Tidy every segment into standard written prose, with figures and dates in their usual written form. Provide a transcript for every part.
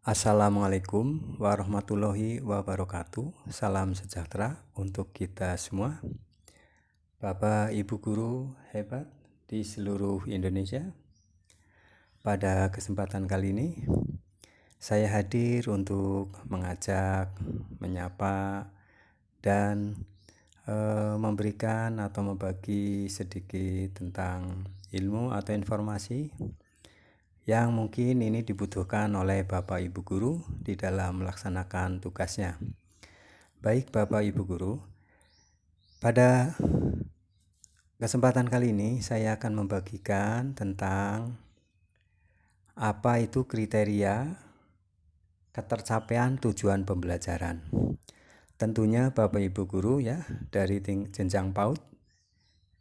Assalamualaikum warahmatullahi wabarakatuh. Salam sejahtera untuk kita semua. Bapak Ibu guru hebat di seluruh Indonesia. Pada kesempatan kali ini saya hadir untuk mengajak, menyapa, dan memberikan atau membagi sedikit tentang ilmu atau informasi yang mungkin ini dibutuhkan oleh Bapak Ibu Guru di dalam melaksanakan tugasnya. Baik Bapak Ibu Guru, pada kesempatan kali ini saya akan membagikan tentang apa itu kriteria ketercapaian tujuan pembelajaran. Tentunya Bapak Ibu Guru ya, dari jenjang PAUD,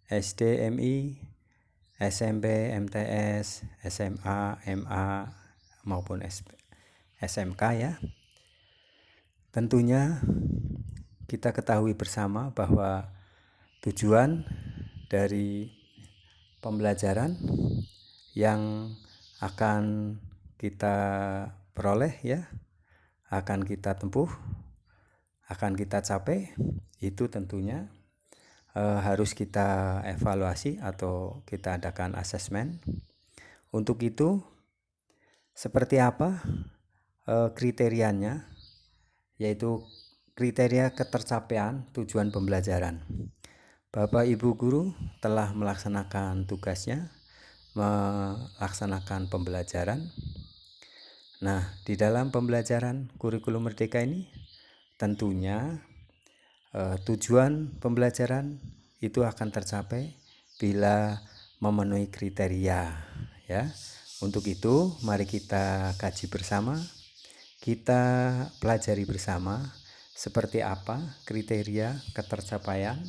SD, MI, SMP, MTS, SMA, MA, maupun SMK ya. Tentunya kita ketahui bersama bahwa tujuan dari pembelajaran yang akan kita peroleh ya, akan kita tempuh, akan kita capai, itu tentunya harus kita evaluasi atau kita adakan asesmen. Untuk itu seperti apa kriterianya, yaitu kriteria ketercapaian tujuan pembelajaran. Bapak Ibu Guru telah melaksanakan tugasnya, melaksanakan pembelajaran. Nah, di dalam pembelajaran kurikulum merdeka ini tentunya tujuan pembelajaran itu akan tercapai bila memenuhi kriteria ya. Untuk itu mari kita kaji bersama, kita pelajari bersama seperti apa kriteria ketercapaian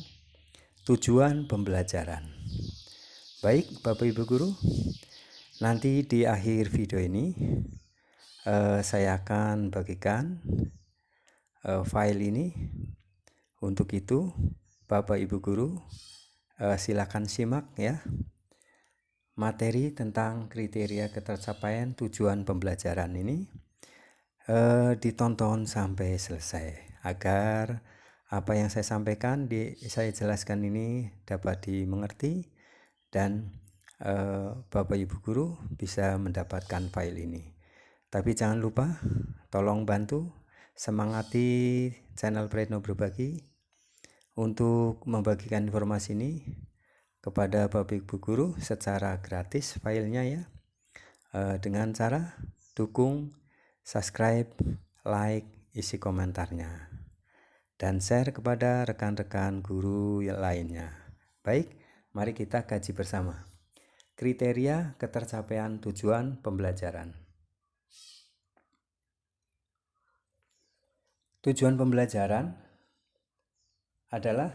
tujuan pembelajaran. Baik Bapak Ibu Guru, nanti di akhir video ini saya akan bagikan file ini. Untuk itu Bapak Ibu Guru silakan simak ya materi tentang kriteria ketercapaian tujuan pembelajaran ini, ditonton sampai selesai agar apa yang saya sampaikan, saya jelaskan ini dapat dimengerti dan Bapak Ibu Guru bisa mendapatkan file ini. Tapi jangan lupa tolong bantu semangati channel Pretno Berbagi untuk membagikan informasi ini kepada Bapak Ibu Guru secara gratis filenya ya, dengan cara dukung, subscribe, like, isi komentarnya, dan share kepada rekan-rekan guru yang lainnya. Baik, mari kita kaji bersama kriteria ketercapaian tujuan pembelajaran. Tujuan pembelajaran adalah,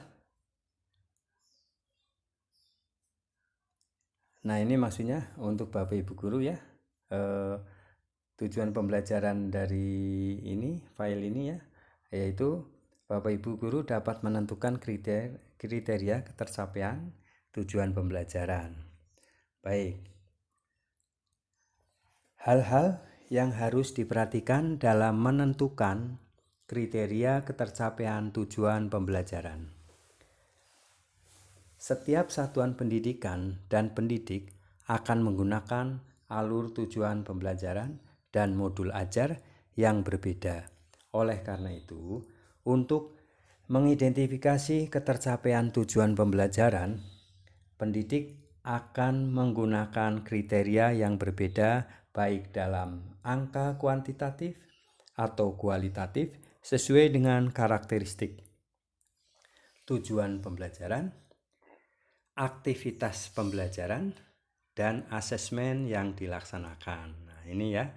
nah ini maksudnya untuk Bapak Ibu Guru ya, tujuan pembelajaran dari ini file ini ya, yaitu Bapak Ibu Guru dapat menentukan kriteria ketercapaian tujuan pembelajaran. Baik, hal-hal yang harus diperhatikan dalam menentukan kriteria ketercapaian tujuan pembelajaran. Setiap satuan pendidikan dan pendidik akan menggunakan alur tujuan pembelajaran dan modul ajar yang berbeda. Oleh karena itu, untuk mengidentifikasi ketercapaian tujuan pembelajaran, pendidik akan menggunakan kriteria yang berbeda baik dalam angka kuantitatif atau kualitatif sesuai dengan karakteristik tujuan pembelajaran, aktivitas pembelajaran, dan asesmen yang dilaksanakan. Nah ini ya,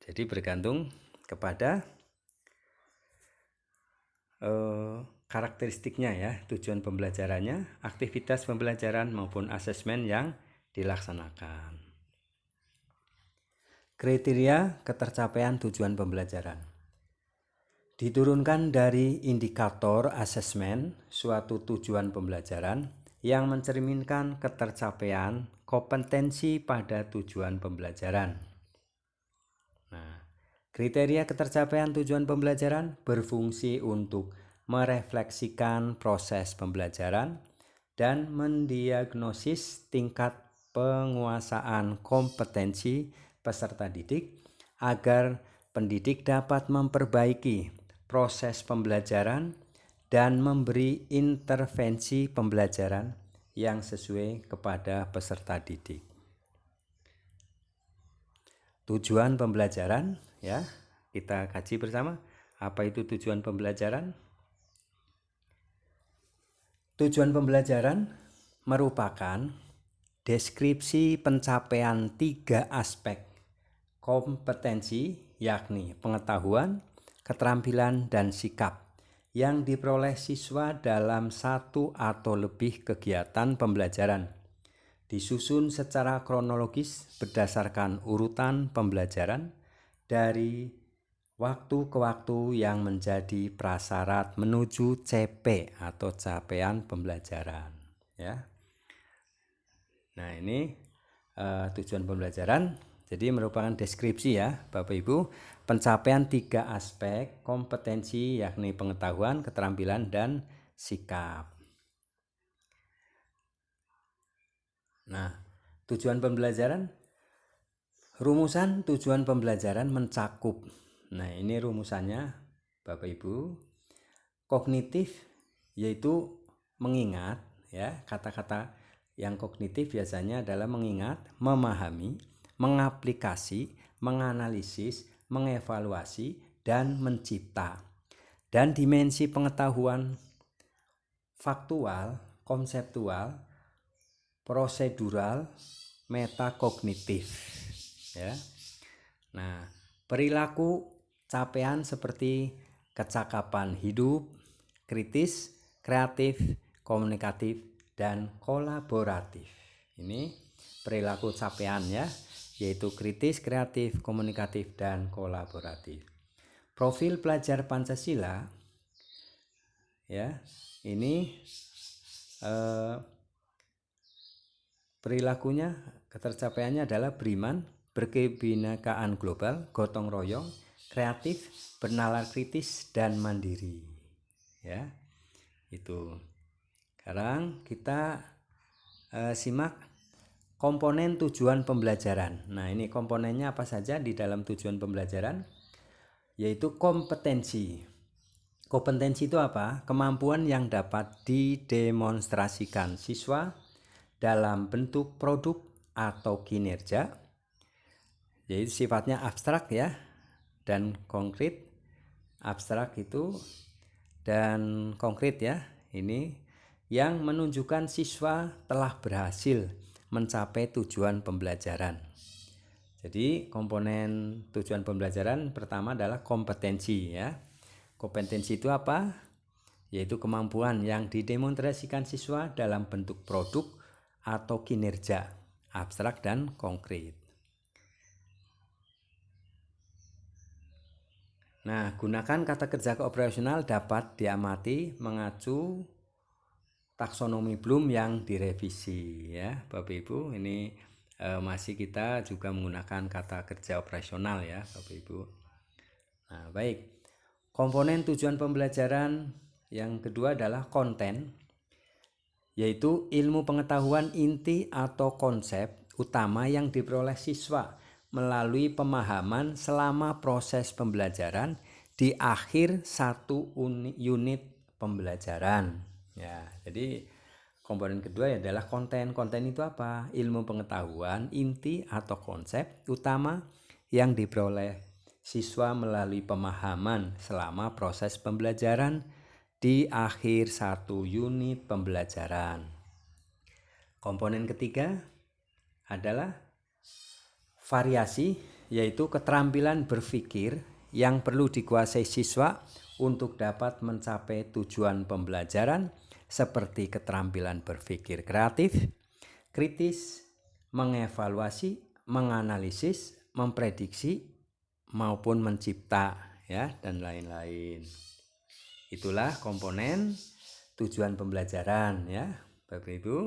jadi bergantung kepada karakteristiknya ya, tujuan pembelajarannya, aktivitas pembelajaran maupun asesmen yang dilaksanakan. Kriteria ketercapaian tujuan pembelajaran diturunkan dari indikator asesmen suatu tujuan pembelajaran yang mencerminkan ketercapaian kompetensi pada tujuan pembelajaran. Kriteria ketercapaian tujuan pembelajaran berfungsi untuk merefleksikan proses pembelajaran dan mendiagnosis tingkat penguasaan kompetensi peserta didik agar pendidik dapat memperbaiki proses pembelajaran dan memberi intervensi pembelajaran yang sesuai kepada peserta didik. Tujuan pembelajaran, ya, kita kaji bersama. Apa itu tujuan pembelajaran? Tujuan pembelajaran merupakan deskripsi pencapaian 3 aspek kompetensi, yakni pengetahuan, keterampilan, dan sikap yang diperoleh siswa dalam satu atau lebih kegiatan pembelajaran, disusun secara kronologis berdasarkan urutan pembelajaran dari waktu ke waktu yang menjadi prasyarat menuju CP atau capaian pembelajaran, ya. Nah, ini tujuan pembelajaran jadi merupakan deskripsi, ya Bapak Ibu, pencapaian 3 aspek kompetensi, yakni pengetahuan, keterampilan, dan sikap. Nah, tujuan pembelajaran, rumusan tujuan pembelajaran mencakup, nah ini rumusannya Bapak Ibu, kognitif yaitu mengingat, ya, kata-kata yang kognitif biasanya adalah mengingat, memahami, mengaplikasi, menganalisis, mengevaluasi, dan mencipta. Dan dimensi pengetahuan faktual, konseptual, prosedural, metakognitif, ya. Nah, perilaku capaian seperti kecakapan hidup, kritis, kreatif, komunikatif, dan kolaboratif. Ini perilaku capaian, ya, yaitu kritis, kreatif, komunikatif, dan kolaboratif. Profil pelajar Pancasila, ya, ini perilakunya, ketercapaiannya adalah beriman, berkebinekaan global, gotong royong, kreatif, bernalar kritis, dan mandiri, ya. Itu. Sekarang kita simak komponen tujuan pembelajaran. Nah, ini komponennya apa saja di dalam tujuan pembelajaran? Yaitu kompetensi. Kompetensi itu apa? Kemampuan yang dapat didemonstrasikan siswa dalam bentuk produk atau kinerja, yaitu sifatnya abstrak, ya, dan konkret. Abstrak itu dan konkret, ya, ini yang menunjukkan siswa telah berhasil mencapai tujuan pembelajaran. Jadi komponen tujuan pembelajaran pertama adalah kompetensi, ya. Kompetensi itu apa? Yaitu kemampuan yang didemonstrasikan siswa dalam bentuk produk atau kinerja, abstrak dan konkret. Nah, gunakan kata kerja operasional dapat diamati mengacu taksonomi Bloom yang direvisi, ya Bapak Ibu. Ini masih kita juga menggunakan kata kerja operasional, ya Bapak Ibu. Nah, baik. Komponen tujuan pembelajaran yang kedua adalah konten, yaitu ilmu pengetahuan inti atau konsep utama yang diperoleh siswa melalui pemahaman selama proses pembelajaran di akhir satu unit pembelajaran, ya. Jadi komponen kedua adalah konten. Konten itu apa? Ilmu pengetahuan inti atau konsep utama yang diperoleh siswa melalui pemahaman selama proses pembelajaran di akhir satu unit pembelajaran. Komponen ketiga adalah variasi, yaitu keterampilan berpikir yang perlu dikuasai siswa untuk dapat mencapai tujuan pembelajaran, seperti keterampilan berpikir kreatif, kritis, mengevaluasi, menganalisis, memprediksi, maupun mencipta, ya, dan lain-lain. Itulah komponen tujuan pembelajaran, ya Bapak Ibu.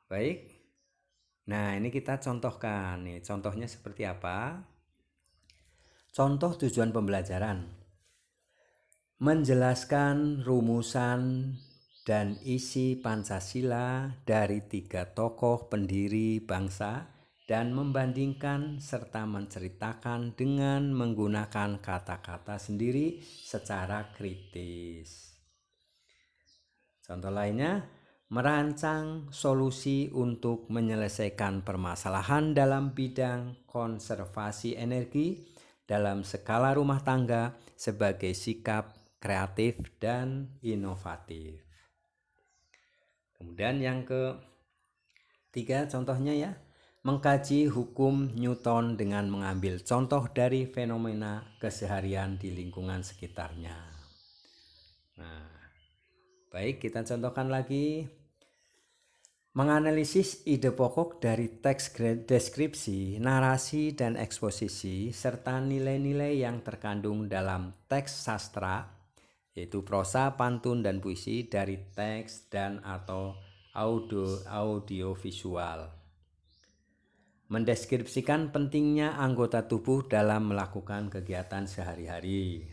Baik. Nah, ini kita contohkan nih. Contohnya seperti apa? Contoh tujuan pembelajaran: menjelaskan rumusan dan isi Pancasila dari 3 tokoh pendiri bangsa dan membandingkan serta menceritakan dengan menggunakan kata-kata sendiri secara kritis. Contoh lainnya, merancang solusi untuk menyelesaikan permasalahan dalam bidang konservasi energi dalam skala rumah tangga sebagai sikap kreatif dan inovatif. Kemudian yang ketiga contohnya ya, mengkaji hukum Newton dengan mengambil contoh dari fenomena keseharian di lingkungan sekitarnya. Nah, baik, kita contohkan lagi. Menganalisis ide pokok dari teks deskripsi, narasi, dan eksposisi, serta nilai-nilai yang terkandung dalam teks sastra, yaitu prosa, pantun, dan puisi dari teks dan atau audiovisual. Mendeskripsikan pentingnya anggota tubuh dalam melakukan kegiatan sehari-hari.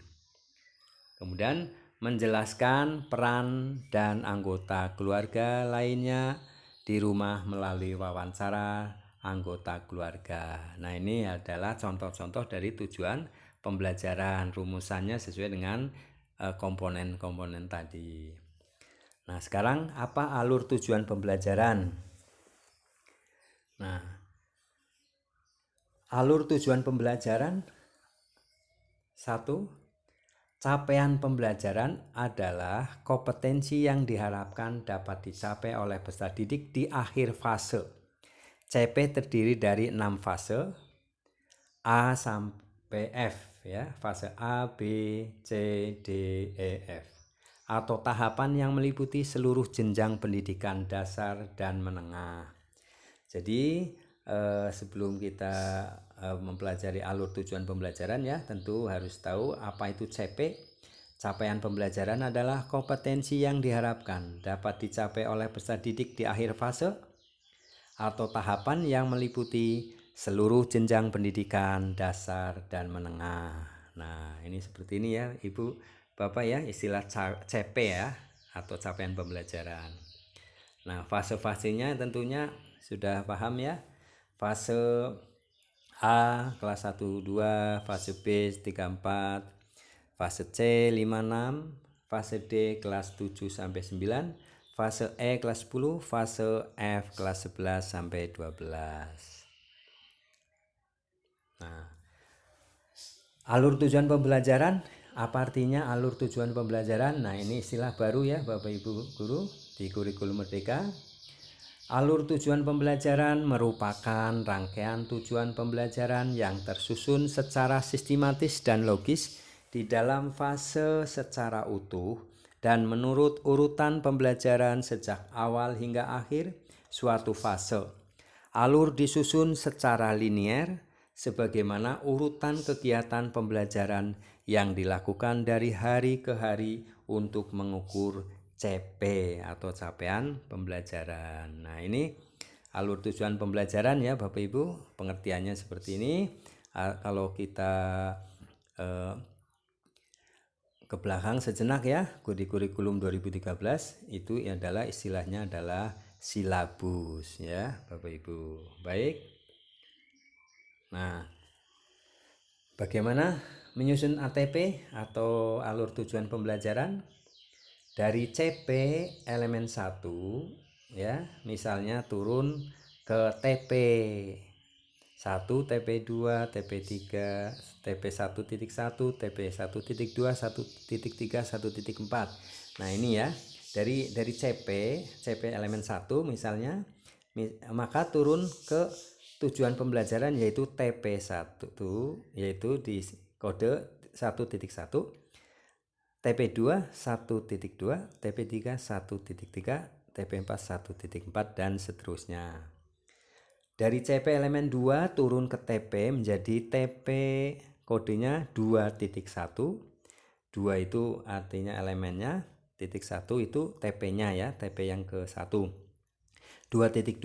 Kemudian menjelaskan peran dan anggota keluarga lainnya di rumah melalui wawancara anggota keluarga. Nah, ini adalah contoh-contoh dari tujuan pembelajaran. Rumusannya sesuai dengan komponen-komponen tadi. Nah, sekarang apa alur tujuan pembelajaran? Nah, alur tujuan pembelajaran: 1. Capaian pembelajaran adalah kompetensi yang diharapkan dapat dicapai oleh peserta didik di akhir fase. CP terdiri dari 6 fase A sampai F ya, fase A, B, C, D, E, F, atau tahapan yang meliputi seluruh jenjang pendidikan dasar dan menengah. Jadi sebelum kita mempelajari alur tujuan pembelajaran ya, tentu harus tahu apa itu CP. Capaian pembelajaran adalah kompetensi yang diharapkan dapat dicapai oleh peserta didik di akhir fase atau tahapan yang meliputi seluruh jenjang pendidikan dasar dan menengah. Nah, ini seperti ini ya Ibu Bapak ya, istilah CP ya, atau capaian pembelajaran. Nah, fase-fasenya tentunya sudah paham ya. Fase A kelas 1 2, fase B 3 4, fase C 5 6, fase D kelas 7 sampai 9, fase E kelas 10, fase F kelas 11 sampai 12. Nah, alur tujuan pembelajaran, apa artinya alur tujuan pembelajaran? Nah, ini istilah baru ya Bapak Ibu guru di kurikulum Merdeka. Alur tujuan pembelajaran merupakan rangkaian tujuan pembelajaran yang tersusun secara sistematis dan logis di dalam fase secara utuh dan menurut urutan pembelajaran sejak awal hingga akhir suatu fase. Alur disusun secara linier sebagaimana urutan kegiatan pembelajaran yang dilakukan dari hari ke hari untuk mengukur CP atau capaian pembelajaran. Nah, ini alur tujuan pembelajaran ya Bapak Ibu, pengertiannya seperti ini. Kalau kita ke belakang sejenak ya, di kurikulum 2013 itu adalah istilahnya adalah silabus ya Bapak Ibu. Baik. Nah, bagaimana menyusun ATP atau alur tujuan pembelajaran? Dari CP elemen 1 ya, misalnya turun ke TP 1, TP 2, TP 3, TP 1.1, TP 1.2, 1.3, 1.4. Nah, ini ya, dari CP elemen 1 misalnya, maka turun ke tujuan pembelajaran yaitu TP1 yaitu di kode 1.1, TP2 1.2, TP3 1.3, TP4 1.4 dan seterusnya. Dari CP elemen 2 turun ke TP menjadi TP kodenya 2.1. 2 itu artinya elemennya, titik 1 itu TP-nya ya, TP yang ke 1. 2.2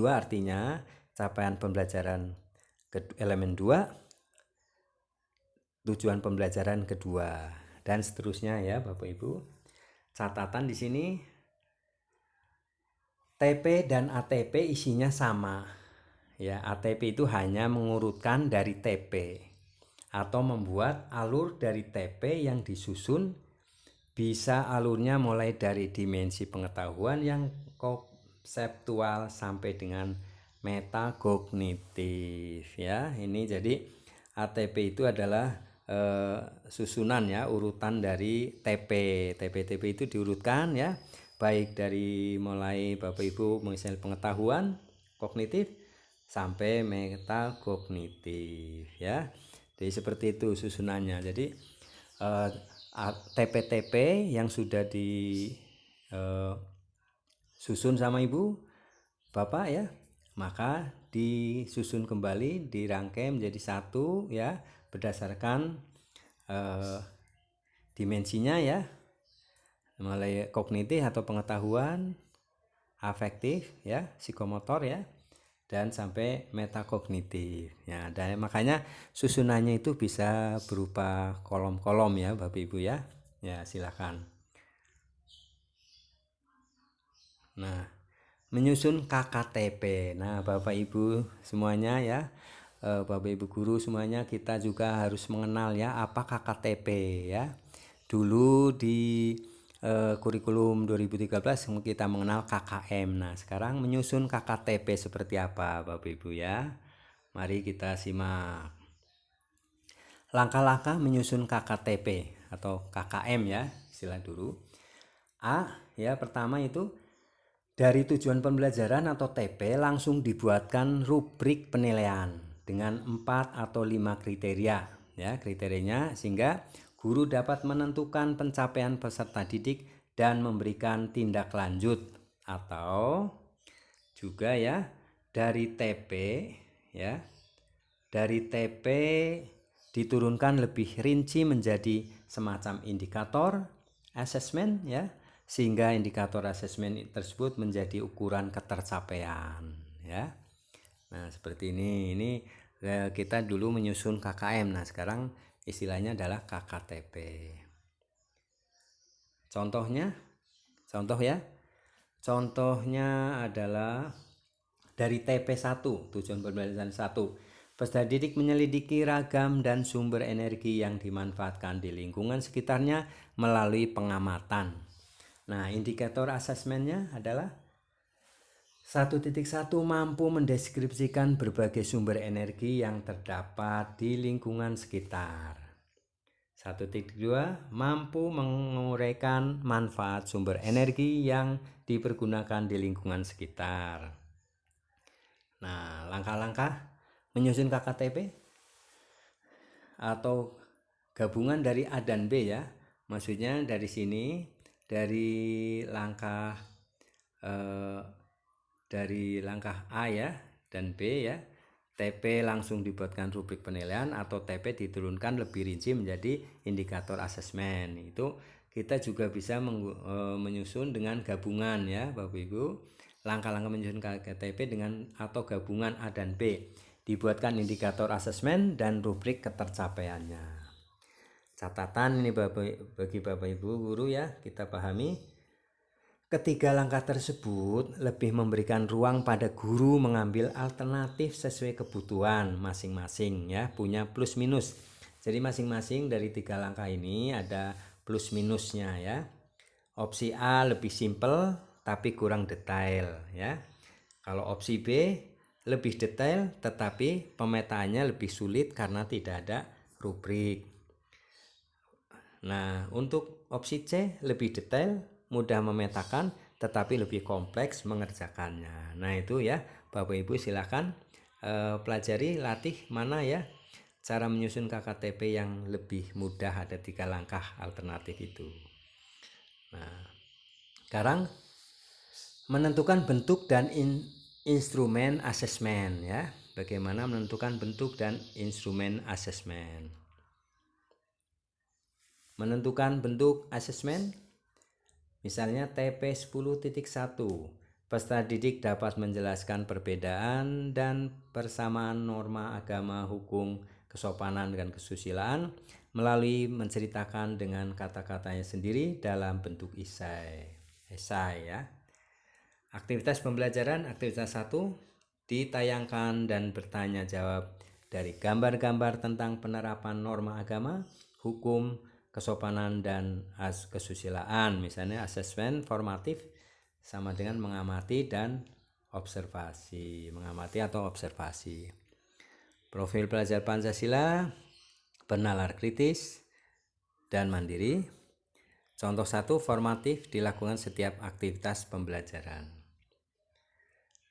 artinya capaian pembelajaran ke elemen 2. tujuan pembelajaran kedua, dan seterusnya ya Bapak Ibu. Catatan di sini, TP dan ATP isinya sama. Ya, ATP itu hanya mengurutkan dari TP atau membuat alur dari TP yang disusun, bisa alurnya mulai dari dimensi pengetahuan yang konseptual sampai dengan metakognitif ya. Ini jadi ATP itu adalah susunan ya, urutan dari TP. TP itu diurutkan ya, baik dari mulai Bapak Ibu mengenai pengetahuan kognitif sampai metakognitif ya. Jadi seperti itu susunannya. Jadi TP-TP yang sudah disusun sama Ibu Bapak ya, maka disusun kembali, dirangkai menjadi satu ya, berdasarkan dimensinya ya, mulai kognitif atau pengetahuan, afektif ya, psikomotor ya, dan sampai metakognitif ya. Dan makanya susunannya itu bisa berupa kolom-kolom ya Bapak Ibu ya. Ya, silakan. Nah, menyusun KKTP. Nah, Bapak Ibu semuanya ya, Bapak Ibu guru semuanya, kita juga harus mengenal ya apa KKTP ya. Dulu di kurikulum 2013 kita mengenal KKM. Nah, sekarang menyusun KKTP seperti apa Bapak Ibu ya. Mari kita simak. Langkah-langkah menyusun KKTP atau KKM ya, istilah dulu. A ya, pertama itu dari tujuan pembelajaran atau TP langsung dibuatkan rubrik penilaian dengan 4 atau 5 kriteria ya, kriterianya, sehingga guru dapat menentukan pencapaian peserta didik dan memberikan tindak lanjut. Atau juga ya, dari TP ya, dari TP diturunkan lebih rinci menjadi semacam indikator asesmen ya, sehingga indikator asesmen tersebut menjadi ukuran ketercapaian ya. Nah, seperti ini kita dulu menyusun KKM. Nah, sekarang istilahnya adalah KKTP. Contoh ya. Contohnya adalah dari TP1, tujuan pembelajaran 1. Peserta didik menyelidiki ragam dan sumber energi yang dimanfaatkan di lingkungan sekitarnya melalui pengamatan. Nah, indikator asesmennya adalah 1.1 mampu mendeskripsikan berbagai sumber energi yang terdapat di lingkungan sekitar. 1.2 mampu menguraikan manfaat sumber energi yang dipergunakan di lingkungan sekitar. Nah, langkah-langkah menyusun KKTP atau gabungan dari A dan B ya. Maksudnya dari sini, dari langkah A ya dan B ya, TP langsung dibuatkan rubrik penilaian atau TP diturunkan lebih rinci menjadi indikator asesmen. Itu kita juga bisa menyusun dengan gabungan ya Bapak Ibu. Langkah-langkah menyusun KKTP dengan atau gabungan A dan B, dibuatkan indikator asesmen dan rubrik ketercapaiannya. Catatan ini bagi Bapak Ibu guru ya, kita pahami. Ketiga langkah tersebut lebih memberikan ruang pada guru mengambil alternatif sesuai kebutuhan masing-masing ya, punya plus minus. Jadi masing-masing dari 3 langkah ini ada plus minusnya ya. Opsi A lebih simpel tapi kurang detail ya. Kalau opsi B lebih detail tetapi pemetaannya lebih sulit karena tidak ada rubrik. Nah, untuk opsi C lebih detail, mudah memetakan tetapi lebih kompleks mengerjakannya. Nah, itu ya Bapak Ibu silakan pelajari, latih mana ya cara menyusun KKTP yang lebih mudah, ada 3 langkah alternatif itu. Nah, sekarang menentukan bentuk dan instrumen asesmen ya. Bagaimana menentukan bentuk dan instrumen asesmen. Menentukan bentuk asesmen, misalnya TP 10.1, peserta didik dapat menjelaskan perbedaan dan persamaan norma agama, hukum, kesopanan dan kesusilaan melalui menceritakan dengan kata-katanya sendiri dalam bentuk esai ya. Aktivitas pembelajaran, aktivitas 1, ditayangkan dan bertanya jawab dari gambar-gambar tentang penerapan norma agama, hukum, kesopanan, dan kesusilaan. Misalnya asesmen formatif sama dengan mengamati dan observasi. Mengamati atau observasi. Profil pelajar Pancasila, bernalar kritis dan mandiri. Contoh 1, formatif dilakukan setiap aktivitas pembelajaran.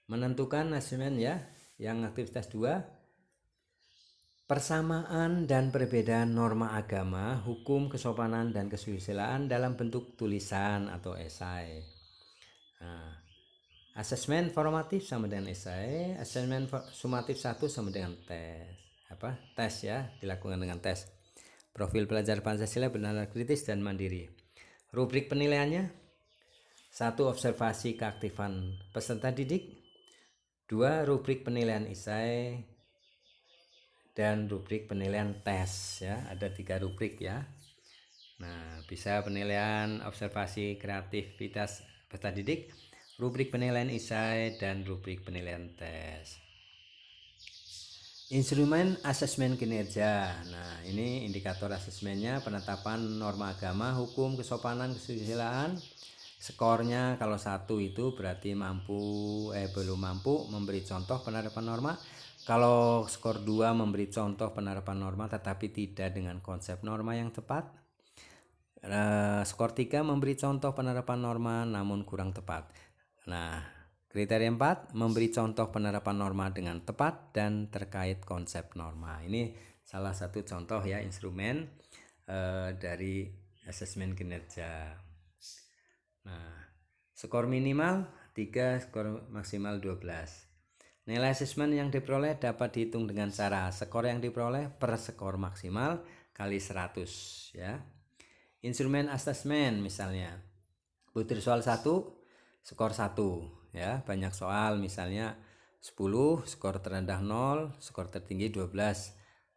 Menentukan asesmen ya. Yang aktivitas 2, persamaan dan perbedaan norma agama, hukum, kesopanan, dan kesusilaan dalam bentuk tulisan atau esai. Nah, asesmen formatif sama dengan esai, asesmen sumatif 1 sama dengan tes ya, dilakukan dengan tes. Profil pelajar Pancasila bernalar kritis dan mandiri. Rubrik penilaiannya: 1, observasi keaktifan peserta didik. 2, rubrik penilaian esai dan rubrik penilaian tes ya. Ada 3 rubrik ya. Nah, bisa penilaian observasi kreativitas peserta didik, rubrik penilaian esai, dan rubrik penilaian tes. Instrumen asesmen kinerja. Nah, ini indikator asesmennya: penetapan norma agama, hukum, kesopanan, kesusilaan. Skornya kalau 1 itu berarti belum mampu memberi contoh penerapan norma. Kalau skor 2 memberi contoh penerapan norma tetapi tidak dengan konsep norma yang tepat. Skor 3 memberi contoh penerapan norma namun kurang tepat. Nah, kriteria 4, memberi contoh penerapan norma dengan tepat dan terkait konsep norma. Ini salah satu contoh ya instrumen dari asesmen kinerja. Nah, skor minimal 3, skor maksimal 12. Nilai asesmen yang diperoleh dapat dihitung dengan cara skor yang diperoleh per skor maksimal kali 100 ya. Instrumen asesmen misalnya butir soal 1, skor 1 ya, banyak soal misalnya 10, skor terendah 0, skor tertinggi 12.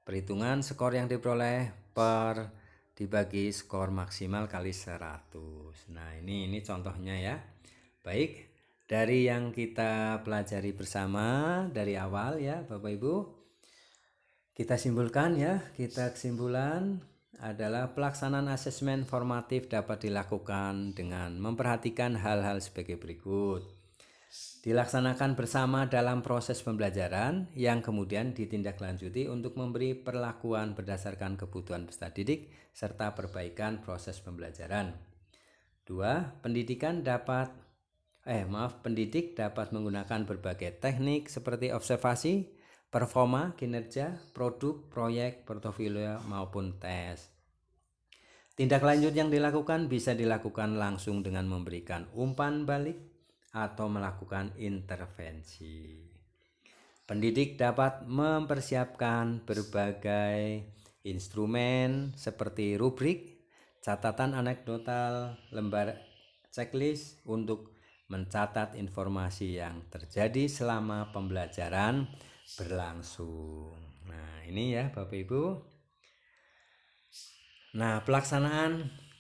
Perhitungan skor yang diperoleh per dibagi skor maksimal kali 100. Nah, ini contohnya ya. Baik, dari yang kita pelajari bersama dari awal ya Bapak Ibu, kita simpulkan ya. Kesimpulan adalah pelaksanaan asesmen formatif dapat dilakukan dengan memperhatikan hal-hal sebagai berikut. Dilaksanakan bersama dalam proses pembelajaran yang kemudian ditindaklanjuti untuk memberi perlakuan berdasarkan kebutuhan peserta didik serta perbaikan proses pembelajaran. 2, pendidik dapat menggunakan berbagai teknik seperti observasi, performa, kinerja, produk, proyek, portofolio maupun tes. Tindak lanjut yang dilakukan bisa dilakukan langsung dengan memberikan umpan balik atau melakukan intervensi. Pendidik dapat mempersiapkan berbagai instrumen seperti rubrik, catatan anekdotal, lembar checklist untuk mencatat informasi yang terjadi selama pembelajaran berlangsung. Nah, ini ya Bapak Ibu. Nah,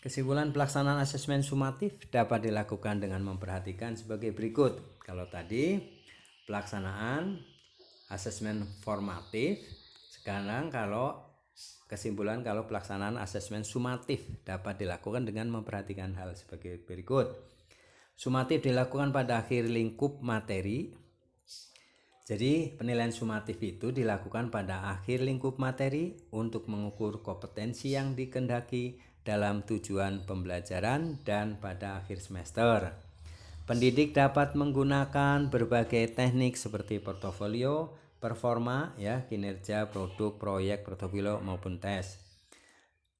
kesimpulan pelaksanaan asesmen sumatif dapat dilakukan dengan memperhatikan sebagai berikut. Kalau tadi pelaksanaan asesmen formatif, sekarang kalau pelaksanaan asesmen sumatif dapat dilakukan dengan memperhatikan hal sebagai berikut. Sumatif dilakukan pada akhir lingkup materi. Jadi penilaian sumatif itu dilakukan pada akhir lingkup materi untuk mengukur kompetensi yang dikehendaki dalam tujuan pembelajaran dan pada akhir semester. Pendidik dapat menggunakan berbagai teknik seperti portofolio, performa, ya, kinerja, produk, proyek, portofolio maupun tes.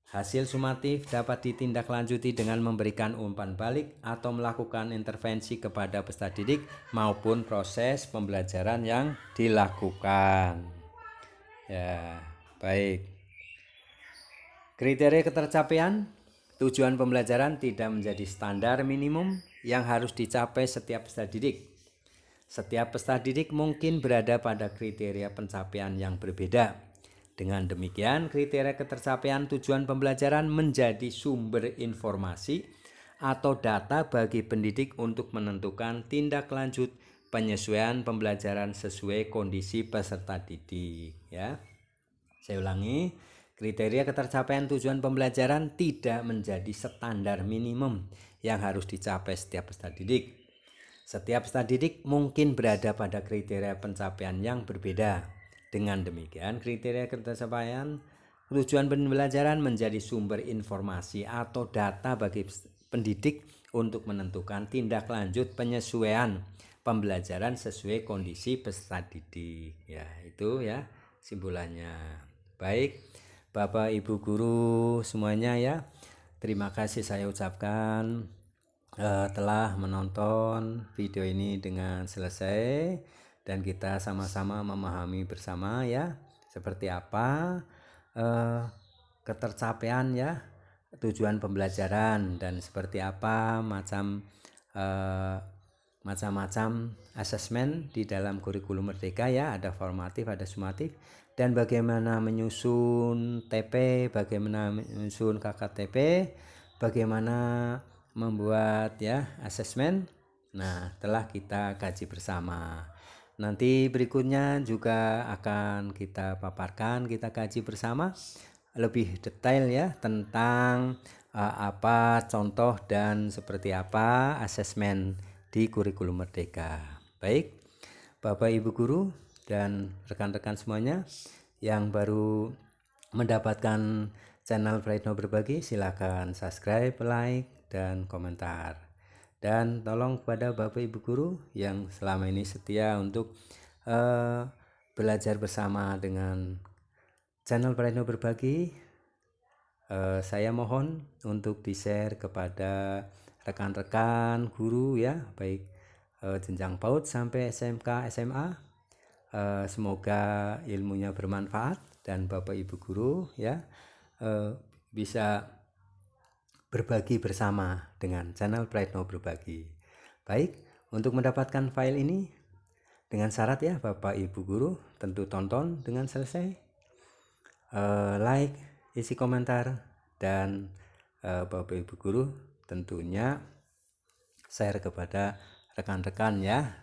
Hasil sumatif dapat ditindaklanjuti dengan memberikan umpan balik atau melakukan intervensi kepada peserta didik maupun proses pembelajaran yang dilakukan. Ya, baik. Kriteria ketercapaian tujuan pembelajaran tidak menjadi standar minimum yang harus dicapai setiap peserta didik. Setiap peserta didik mungkin berada pada kriteria pencapaian yang berbeda. Dengan demikian, kriteria ketercapaian tujuan pembelajaran menjadi sumber informasi atau data bagi pendidik untuk menentukan tindak lanjut penyesuaian pembelajaran sesuai kondisi peserta didik. Ya, saya ulangi, kriteria ketercapaian tujuan pembelajaran tidak menjadi standar minimum yang harus dicapai setiap peserta didik. Setiap peserta didik mungkin berada pada kriteria pencapaian yang berbeda. Dengan demikian, kriteria ketercapaian tujuan pembelajaran menjadi sumber informasi atau data bagi pendidik untuk menentukan tindak lanjut penyesuaian pembelajaran sesuai kondisi peserta didik. Ya, itu ya simpulannya. Baik, Bapak Ibu guru semuanya ya. Terima kasih saya ucapkan telah menonton video ini dengan selesai, dan kita sama-sama memahami bersama ya seperti apa ketercapaian ya tujuan pembelajaran, dan seperti apa macam-macam asesmen di dalam kurikulum Merdeka ya, ada formatif, ada sumatif, dan bagaimana menyusun TP, bagaimana menyusun KKTP, bagaimana membuat ya asesmen. Nah, telah kita kaji bersama. Nanti berikutnya juga akan kita paparkan, kita kaji bersama lebih detail ya tentang apa contoh dan seperti apa asesmen di kurikulum Merdeka. Baik, Bapak Ibu guru dan rekan-rekan semuanya yang baru mendapatkan channel Prayitno Berbagi, silakan subscribe, like, dan komentar. Dan tolong kepada Bapak Ibu guru yang selama ini setia untuk belajar bersama dengan channel Prayitno Berbagi, saya mohon untuk di-share kepada rekan-rekan guru ya, baik jenjang PAUD sampai SMK, SMA. Semoga ilmunya bermanfaat dan Bapak Ibu guru ya bisa berbagi bersama dengan channel Prayitno Berbagi. Baik, untuk mendapatkan file ini dengan syarat ya Bapak Ibu guru tentu tonton dengan selesai, like, isi komentar, dan Bapak Ibu guru tentunya share kepada rekan-rekan ya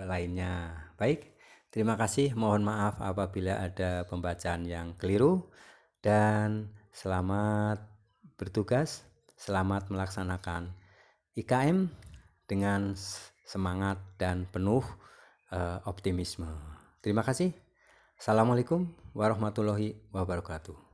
lainnya. Baik, terima kasih, mohon maaf apabila ada pembacaan yang keliru, dan selamat bertugas, selamat melaksanakan IKM dengan semangat dan penuh optimisme. Terima kasih. Assalamualaikum warahmatullahi wabarakatuh.